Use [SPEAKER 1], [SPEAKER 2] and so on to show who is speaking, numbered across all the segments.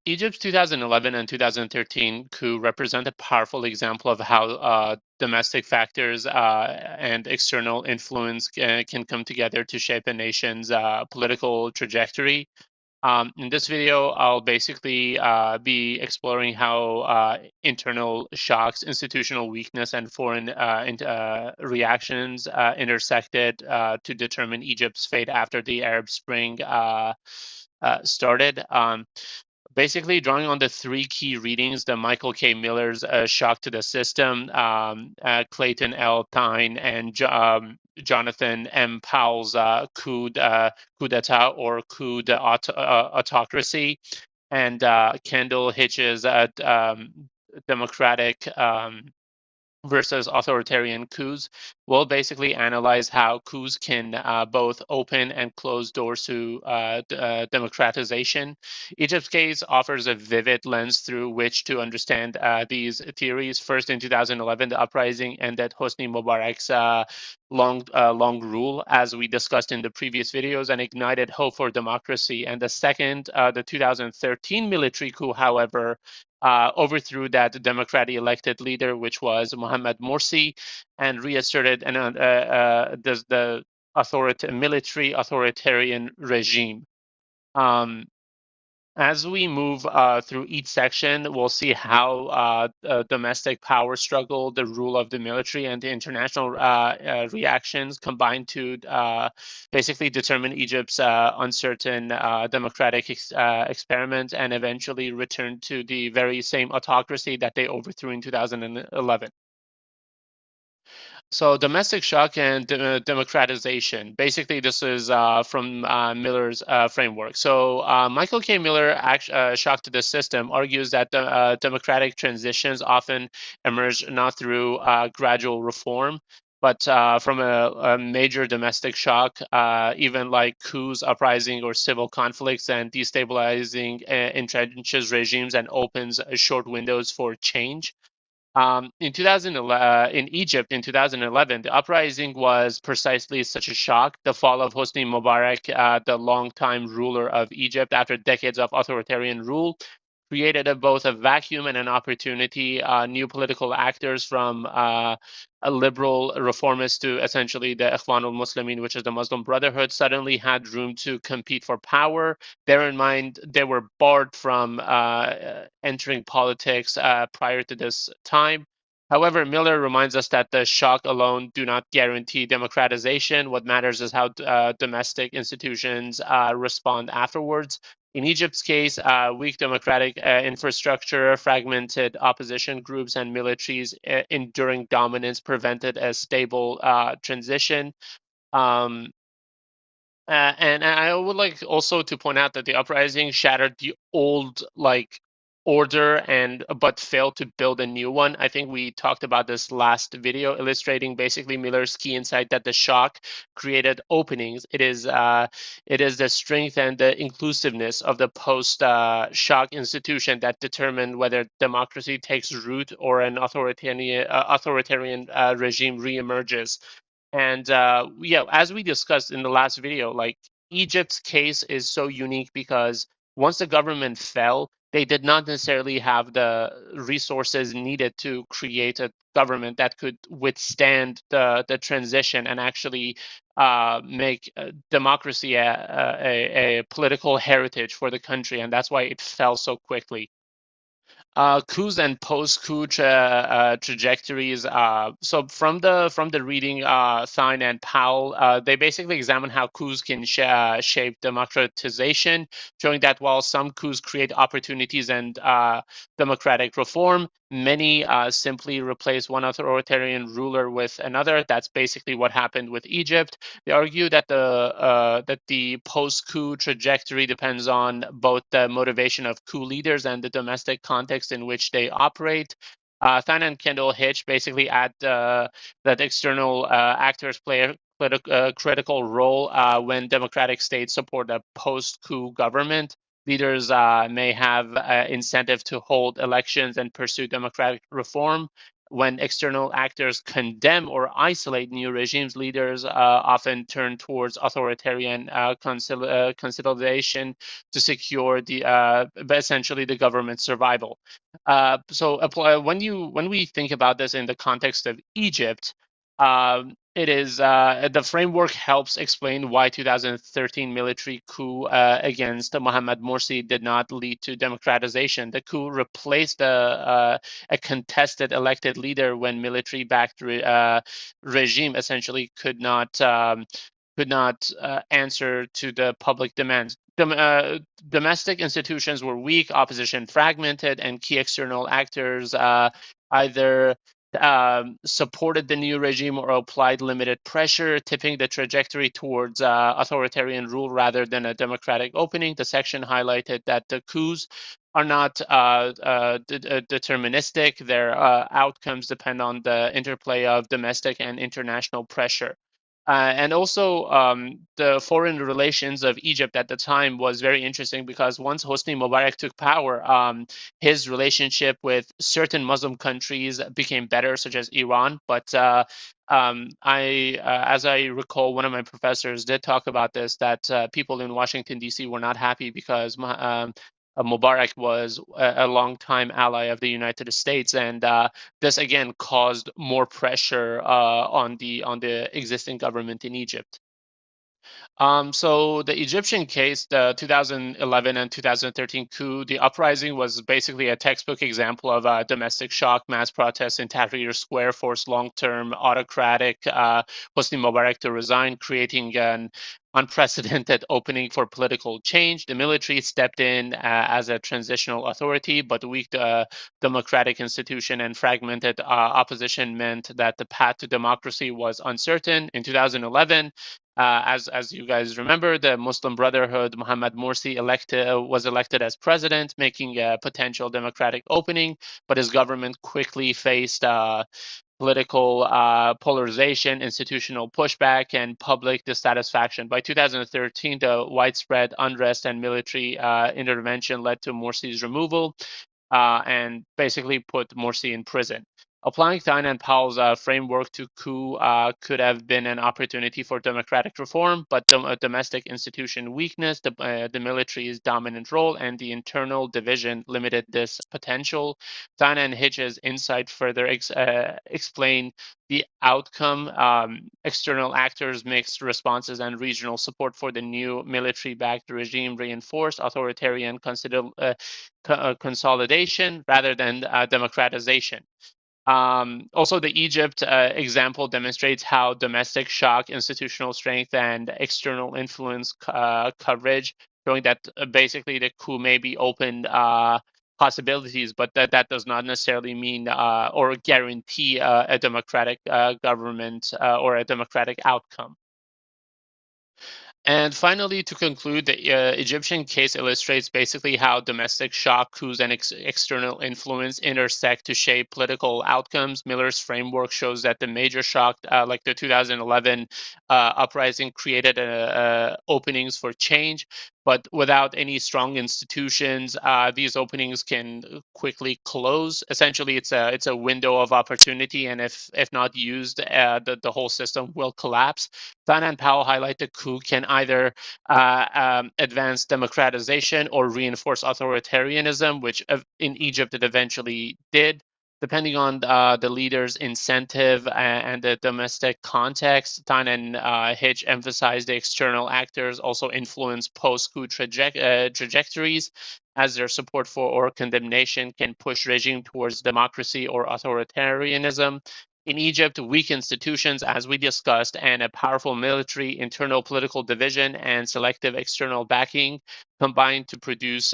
[SPEAKER 1] Egypt's 2011 and 2013 coup represent a powerful example of how domestic factors and external influence can come together to shape a nation's political trajectory. In this video, I'll basically be exploring how internal shocks, institutional weakness, and foreign reactions intersected to determine Egypt's fate after the Arab Spring started. Basically, drawing on the three key readings, the Michael K. Miller's Shock to the System, Clayton L. Tyne, and Jonathan M. Powell's coup d'etat or autocracy, and Kendall Hitch's democratic versus authoritarian coups. We'll basically analyze how coups can both open and close doors to democratization. Egypt's case offers a vivid lens through which to understand these theories. First, in 2011, the uprising ended Hosni Mubarak's long rule, as we discussed in the previous videos, and ignited hope for democracy. And the second, the 2013 military coup, however, overthrew that democratically elected leader, which was Mohamed Morsi, and reasserted the military authoritarian regime. Um, as we move through each section, we'll see how domestic power struggle, the rule of the military, and the international reactions combined to basically determine Egypt's uncertain democratic experiment and eventually return to the very same autocracy that they overthrew in 2011. So domestic shock and democratization. Basically, this is from Miller's framework. So Michael K. Miller, Shock to the System, argues that the democratic transitions often emerge not through gradual reform, but from a major domestic shock, even like coups, uprising, or civil conflicts, and destabilizing entrenches regimes and opens short windows for change. In Egypt in 2011, the uprising was precisely such a shock. The fall of Hosni Mubarak, the longtime ruler of Egypt after decades of authoritarian rule, created both a vacuum and an opportunity. New political actors from a liberal reformist to essentially the Ikhwan al-Muslimin, which is the Muslim Brotherhood, suddenly had room to compete for power. Bear in mind, they were barred from entering politics prior to this time. However, Miller reminds us that the shock alone do not guarantee democratization. What matters is how domestic institutions respond afterwards. In Egypt's case, weak democratic infrastructure, fragmented opposition groups, and militaries' enduring dominance prevented a stable transition. Um, and I would like also to point out that the uprising shattered the old order and but failed to build a new one. I think we talked about this last video, illustrating basically Miller's key insight that the shock created openings. It is the strength and the inclusiveness of the post shock institution that determined whether democracy takes root or an authoritarian regime reemerges. And yeah, as we discussed in the last video, like Egypt's case is so unique because once the government fell, they did not necessarily have the resources needed to create a government that could withstand the transition and actually make democracy a political heritage for the country, and that's why it fell so quickly. Coups and post-coup trajectories. So from the reading, Thine and Powell, they basically examine how coups can shape democratization, showing that while some coups create opportunities and democratic reform, many simply replace one authoritarian ruler with another. That's basically what happened with Egypt. They argue that the post-coup trajectory depends on both the motivation of coup leaders and the domestic context in which they operate. Than and Kendall Hitch basically add that external actors play a critical role when democratic states support a post-coup government. Leaders may have incentive to hold elections and pursue democratic reform, When external actors condemn or isolate new regimes, leaders often turn towards authoritarian consolidation to secure essentially the government's survival. When we think about this in the context of Egypt, it is the framework helps explain why 2013 military coup against Mohamed Morsi did not lead to democratization. The coup replaced a contested elected leader when military-backed regime essentially could not answer to the public demands. Domestic institutions were weak, opposition fragmented, and key external actors either supported the new regime or applied limited pressure, tipping the trajectory towards authoritarian rule rather than a democratic opening. The section highlighted that the coups are not deterministic. Their outcomes depend on the interplay of domestic and international pressure. And also, the foreign relations of Egypt at the time was very interesting because once Hosni Mubarak took power, his relationship with certain Muslim countries became better, such as Iran. But as I recall, one of my professors did talk about this, that people in Washington, D.C. were not happy because Mubarak was a longtime ally of the United States, and this again caused more pressure on the existing government in Egypt. So the Egyptian case, the 2011 and 2013 coup, the uprising was basically a textbook example of a domestic shock. Mass protests in Tahrir Square forced long-term autocratic Hosni Mubarak to resign, creating an unprecedented opening for political change. The military stepped in as a transitional authority, but weak democratic institution and fragmented opposition meant that the path to democracy was uncertain. In 2011, as you guys remember, the Muslim Brotherhood, Mohamed Morsi, was elected as president, making a potential democratic opening. But his government quickly faced political polarization, institutional pushback, and public dissatisfaction. By 2013, the widespread unrest and military intervention led to Morsi's removal and basically put Morsi in prison. Applying Stein and Powell's framework to coup could have been an opportunity for democratic reform, but domestic institution weakness, the military's dominant role, and the internal division limited this potential. Stein and Hitch's insight further explain the outcome. External actors, mixed responses, and regional support for the new military-backed regime reinforced authoritarian consolidation rather than democratization. Also, the Egypt example demonstrates how domestic shock, institutional strength, and external influence coverage, showing that basically the coup may be open possibilities, but that does not necessarily mean or guarantee a democratic government or a democratic outcome. And finally, to conclude, the Egyptian case illustrates basically how domestic shock, coups, and external influence intersect to shape political outcomes. Miller's framework shows that the major shock, like the 2011 uprising, created openings for change, but without any strong institutions, these openings can quickly close. Essentially, it's a window of opportunity, and if not used, the whole system will collapse. Stein and Powell highlight the coup can either advance democratization or reinforce authoritarianism, which in Egypt it eventually did. Depending on the leader's incentive and the domestic context, Stein and Hitch emphasize the external actors also influence post-coup trajectories, as their support for or condemnation can push regime towards democracy or authoritarianism. In Egypt, weak institutions, as we discussed, and a powerful military, internal political division, and selective external backing combined to produce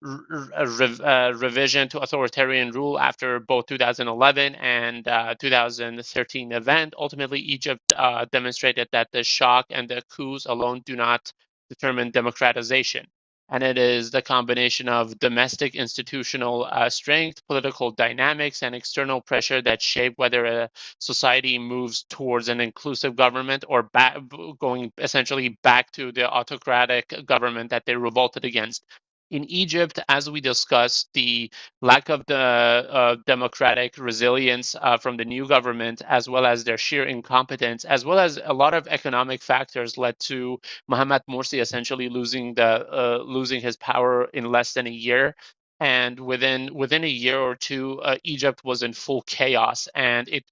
[SPEAKER 1] revision to authoritarian rule after both 2011 and 2013 event. Ultimately, Egypt demonstrated that the shock and the coups alone do not determine democratization. And it is the combination of domestic institutional strength, political dynamics, and external pressure that shape whether a society moves towards an inclusive government or going essentially back to the autocratic government that they revolted against. In Egypt, as we discussed, the lack of the democratic resilience from the new government, as well as their sheer incompetence, as well as a lot of economic factors, led to Mohamed Morsi essentially losing his power in less than a year. And within a year or two, Egypt was in full chaos, and it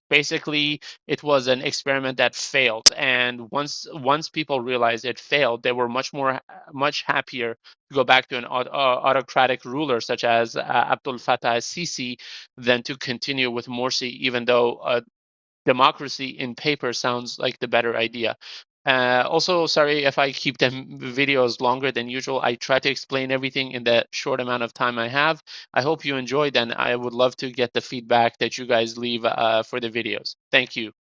[SPEAKER 1] was an experiment that failed. And once people realized it failed, they were much happier to go back to an autocratic ruler such as Abdul Fattah al-Sisi than to continue with Morsi, even though democracy in paper sounds like the better idea. Also, sorry if I keep the videos longer than usual. I try to explain everything in the short amount of time I have. I hope you enjoyed, and I would love to get the feedback that you guys leave for the videos. Thank you.